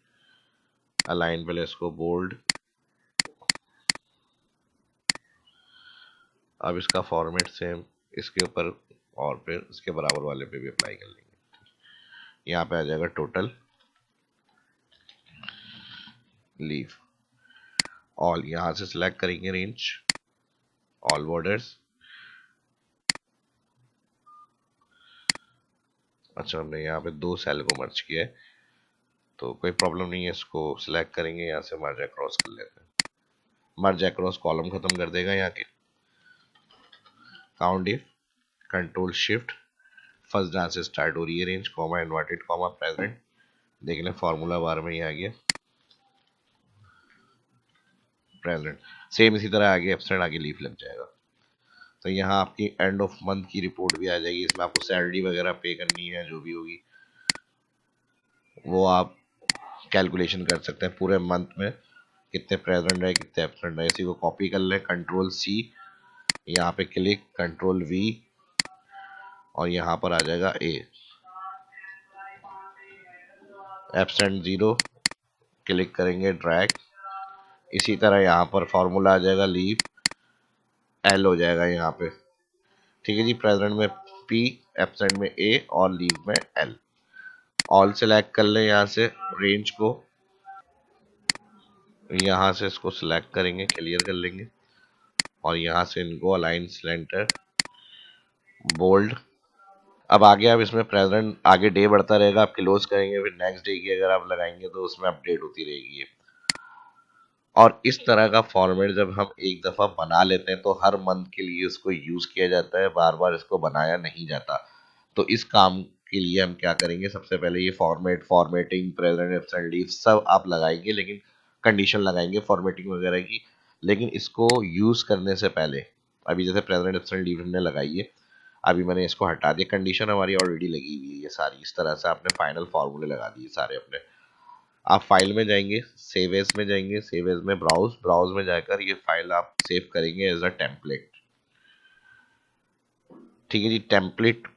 अलाइन पहले इसको बोल्ड, अब इसका फॉर्मेट सेम इसके ऊपर और फिर इसके बराबर वाले पे भी अप्लाई कर लेंगे। यहाँ पे आ जाएगा टोटल लीव ऑल, यहाँ से सिलेक्ट करेंगे रेंज ऑल बॉर्डर्स। अच्छा, हमने यहाँ पे दो सेल को मर्ज किया है तो कोई प्रॉब्लम नहीं है, इसको सिलेक्ट करेंगे, यहाँ से मर्ज अक्रॉस कर लेते हैं। मर्ज अक्रॉस कॉलम खत्म कर देगा यहाँ के, count if control shift first जहाँ से स्टार्ट हो रही है range comma inverted comma present, देख लें फॉर्मूला बार में ही आ गया प्रेजेंट, सेम इसी तरह आगे एब्सेंट आगे लीफ लग जाएगा। तो यहाँ आपकी एंड ऑफ मंथ की रिपोर्ट भी आ जाएगी, इसमें आपको सैलरी वगैरह पे करनी है जो भी होगी वो आप कैलकुलेशन कर सकते हैं पूरे मंथ में कितने प्रेजेंट है कितने एब्सेंट है। इसी को कॉपी कर लें, कंट्रोल सी, यहाँ पे क्लिक, कंट्रोल वी और यहाँ पर आ जाएगा ए, एब्सेंट 0, क्लिक करेंगे ड्रैग, इसी तरह यहाँ पर फॉर्मूला आ जाएगा लीव एल हो जाएगा यहाँ पे। ठीक है जी, प्रेजेंट में पी, एब्सेंट में ए और लीव में एल। ऑल सेलेक्ट कर लें यहाँ से रेंज को, यहाँ से इसको सिलेक्ट करेंगे, क्लियर कर लेंगे और यहाँ से इनको अलाइन स्लेंटर बोल्ड। अब आगे आप इसमें प्रेजेंट आगे डे बढ़ता रहेगा, आप क्लोज करेंगे फिर नेक्स्ट डे की अगर आप लगाएंगे तो उसमें अपडेट होती रहेगी। और इस तरह का फॉर्मेट जब हम एक दफ़ा बना लेते हैं तो हर मंथ के लिए इसको यूज़ किया जाता है, बार बार इसको बनाया नहीं जाता। तो इस काम के लिए हम क्या करेंगे, सबसे पहले ये फॉर्मेटिंग प्रेजेंट एब्सेंट लीव सब आप लगाएंगे, लेकिन कंडीशन लगाएंगे फॉर्मेटिंग वगैरह की। लेकिन इसको यूज़ करने से पहले, अभी जैसे प्रेजेंट एब्सेंट लीव हमने लगाई है, अभी मैंने इसको हटा दिया, कंडीशन हमारी ऑलरेडी लगी हुई है ये सारी। इस तरह से आपने फाइनल फार्मूले लगा दिए सारे अपने। आप फाइल में जाएंगे, सेव एज में जाएंगे, सेव एज में ब्राउज में जाकर ये फाइल आप सेव करेंगे एज अ टेम्पलेट। ठीक है जी, टेम्पलेट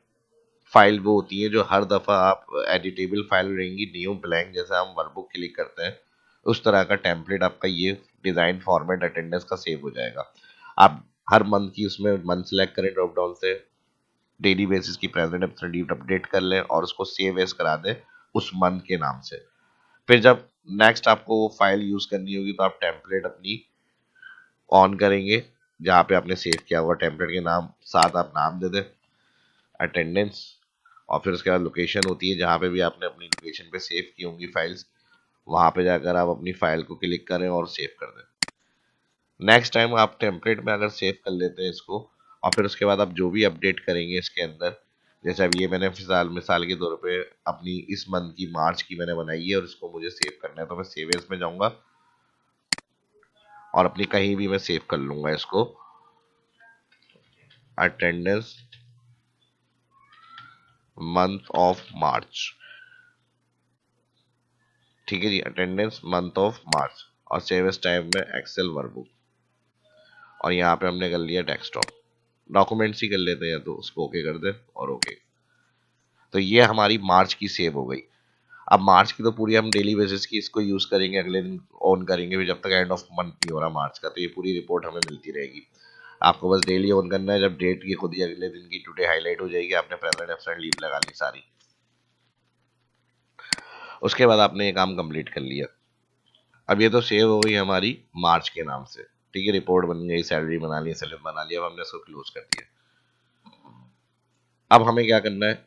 फाइल वो होती है जो हर दफ़ा आप एडिटेबल फाइल रहेंगी, न्यू ब्लैंक, जैसे हम वर्कबुक क्लिक करते हैं उस तरह का टेम्पलेट आपका ये डिज़ाइन फॉर्मेट अटेंडेंस का सेव हो जाएगा। आप हर मंथ की उसमें मंथ सेलेक्ट करें ड्रॉप डाउन से, डेली बेसिस की प्रेजेंट एब्सेंट अपडेट कर लें और उसको सेव एज करा दें उस मंथ के नाम से। फिर जब नेक्स्ट आपको वो फाइल यूज करनी होगी तो आप टेम्पलेट अपनी ऑन करेंगे, जहाँ पे आपने सेव किया हुआ टेम्पलेट के नाम साथ आप नाम दे दें अटेंडेंस, और फिर उसके बाद लोकेशन होती है जहाँ पे भी आपने अपनी लोकेशन पे सेव की होंगी फाइल्स, वहाँ पे जाकर आप अपनी फाइल को क्लिक करें और सेव कर दें। नेक्स्ट टाइम आप टेम्पलेट में अगर सेव कर लेते हैं इसको, और फिर उसके बाद आप जो भी अपडेट करेंगे इसके अंदर, जैसे अब ये मैंने मिसाल के तौर पे अपनी इस मंथ की मार्च की मैंने बनाई है और इसको मुझे सेव करना है, तो मैं सेव एज में जाऊंगा और अपनी कहीं भी मैं सेव कर लूंगा इसको, अटेंडेंस मंथ ऑफ मार्च। ठीक है जी, अटेंडेंस मंथ ऑफ मार्च, और सेव एज टाइप में एक्सेल वर्कबुक, और यहाँ पे हमने कर लिया डेस्कटॉप। डॉक्यूमेंट्स ही कर लेते हैं तो उसको ओके कर दे और ओके। तो ये हमारी मार्च की सेव हो गई। अब मार्च की तो पूरी हम डेली बेसिस की इसको यूज करेंगे, अगले दिन ऑन करेंगे भी जब तक एंड ऑफ मंथ नहीं हो रहा मार्च का, तो ये पूरी रिपोर्ट हमें मिलती रहेगी। आपको बस डेली ऑन करना है, जब डेट की खुद ही अगले दिन की टुडे हाईलाइट हो जाएगी, आपने प्रेजेंट एब्सेंट लीव लगा ली सारी। उसके बाद आपने ये काम कंप्लीट कर लिया। अब ये तो सेव हो गई हमारी मार्च के नाम से। ठीक है, रिपोर्ट बन गई, सैलरी बना ली, स्लिप बना लिया, अब हमने इसको क्लोज कर दिया। अब हमें क्या करना है,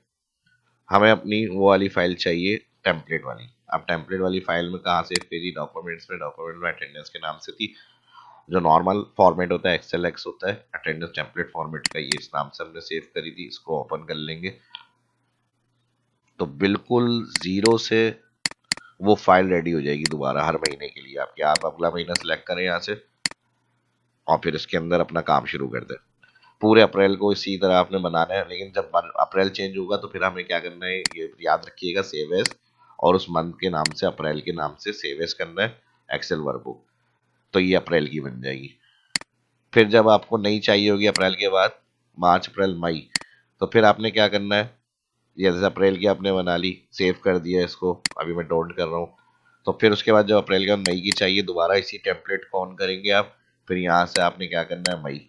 हमें अपनी वो वाली फाइल चाहिए टेम्पलेट वाली। अब टेम्पलेट वाली फाइल में कहाँ सेव करी, डॉक्यूमेंट में अटेंडेंस के नाम से थी। जो नॉर्मल फॉर्मेट होता है एक्सेल एक्स होता है, अटेंडेंस टेम्पलेट फॉर्मेट का ये इस नाम से हमने सेव करी थी। इसको ओपन कर लेंगे तो बिल्कुल जीरो से वो फाइल रेडी हो जाएगी दोबारा हर महीने के लिए आपकी। आप अगला महीना सेलेक्ट करें यहाँ से और फिर इसके अंदर अपना काम शुरू कर दें। पूरे अप्रैल को इसी तरह आपने बनाना है, लेकिन जब अप्रैल चेंज होगा तो फिर हमें क्या करना है, ये याद रखिएगा, सेव एज, और उस मंथ के नाम से अप्रैल के नाम से सेव एज करना है एक्सेल वर्कबुक, तो ये अप्रैल की बन जाएगी। फिर जब आपको नहीं चाहिए होगी अप्रैल के बाद, मार्च अप्रैल मई, तो फिर आपने क्या करना है, जैसे अप्रैल की आपने बना ली, सेव कर दिया इसको, अभी मैं डोंट कर रहा हूँ, तो फिर उसके बाद जब अप्रैल के बाद मई की चाहिए दोबारा इसी टेम्पलेट को ऑन करेंगे आप। फिर यहाँ से आपने क्या करना है, मई,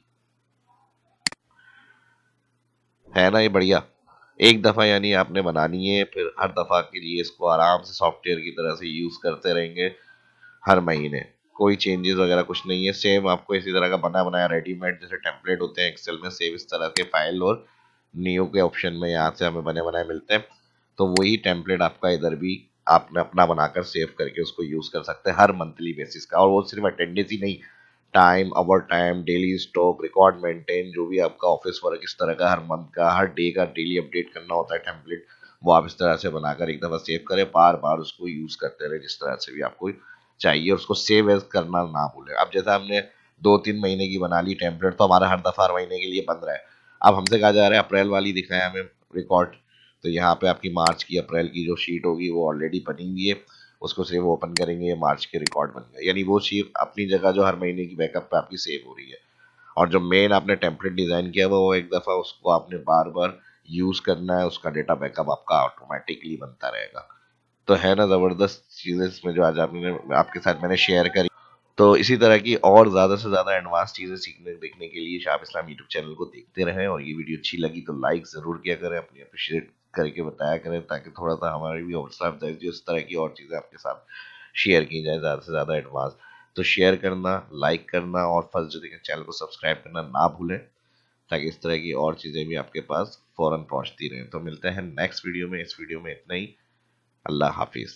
है ना ये बढ़िया। एक दफ़ा यानी आपने बनानी है, फिर हर दफ़ा के लिए इसको आराम से सॉफ्टवेयर की तरह से यूज़ करते रहेंगे हर महीने। कोई चेंजेस वगैरह कुछ नहीं है, सेम आपको इसी तरह का बना बनाया रेडीमेड जैसे टेम्पलेट होते हैं एक्सेल में सेव इस तरह के फाइल और न्यू के ऑप्शन में यहाँ से हमें बने बनाए मिलते हैं। तो वही टेम्पलेट आपका इधर भी आपने अपना बनाकर सेव करके उसको यूज़ कर सकते हैं हर मंथली बेसिस का। और वो सिर्फ अटेंडेंस ही नहीं, time, over time, daily stock, record maintain, जो भी आपका ऑफिस वर्क इस तरह का हर मंथ का हर डे का डेली अपडेट करना होता है टेम्पलेट, वो आप इस तरह से बनाकर एक दफ़ा सेव करें, बार बार उसको यूज़ करते रहे जिस तरह से भी आपको चाहिए, और उसको सेव एज करना ना भूलें। अब जैसे हमने 2-3 महीने की बना ली टेम्पलेट, तो हमारा हर दफ़ा हर महीने के लिए बन रहा है। अब हमसे कहा जा रहा है अप्रैल वाली दिखाया हमें रिकॉर्ड, तो यहाँ पे आपकी मार्च की अप्रैल की जो शीट होगी वो ऑलरेडी बनी हुई है, उसको सिर्फ ओपन करेंगे, ये मार्च के रिकॉर्ड बन गए, यानी वो शीट अपनी जगह जो हर महीने की बैकअप पे आपकी सेव हो रही है। और जो मेन आपने टेम्पलेट डिजाइन किया हुआ वो एक दफ़ा उसको आपने बार बार यूज करना है, उसका डेटा बैकअप आपका ऑटोमेटिकली बनता रहेगा। तो है ना जबरदस्त चीजें इसमें जो आज आपने आपके साथ मैंने शेयर करी। तो इसी तरह की और ज़्यादा से ज़्यादा एडवांस चीज़ें सीखने देखने के लिए शाप इस्लाम यूट्यूब चैनल को देखते रहें, और ये वीडियो अच्छी लगी तो लाइक ज़रूर किया करें, अपनी अप्रिशिएट करके बताया करें, ताकि थोड़ा सा हमारी भी हौसला अफजाई जो इस तरह की और चीज़ें आपके साथ शेयर की जाए ज़्यादा से ज़्यादा एडवांस। तो शेयर करना, लाइक करना और फर्स्ट जो देखें चैनल को सब्सक्राइब करना ना भूलें, ताकि इस तरह की और चीज़ें भी आपके पास फ़ौरन पहुंचती रहें। तो मिलते हैं नेक्स्ट वीडियो में। इस वीडियो में इतना ही। अल्लाह हाफिज़।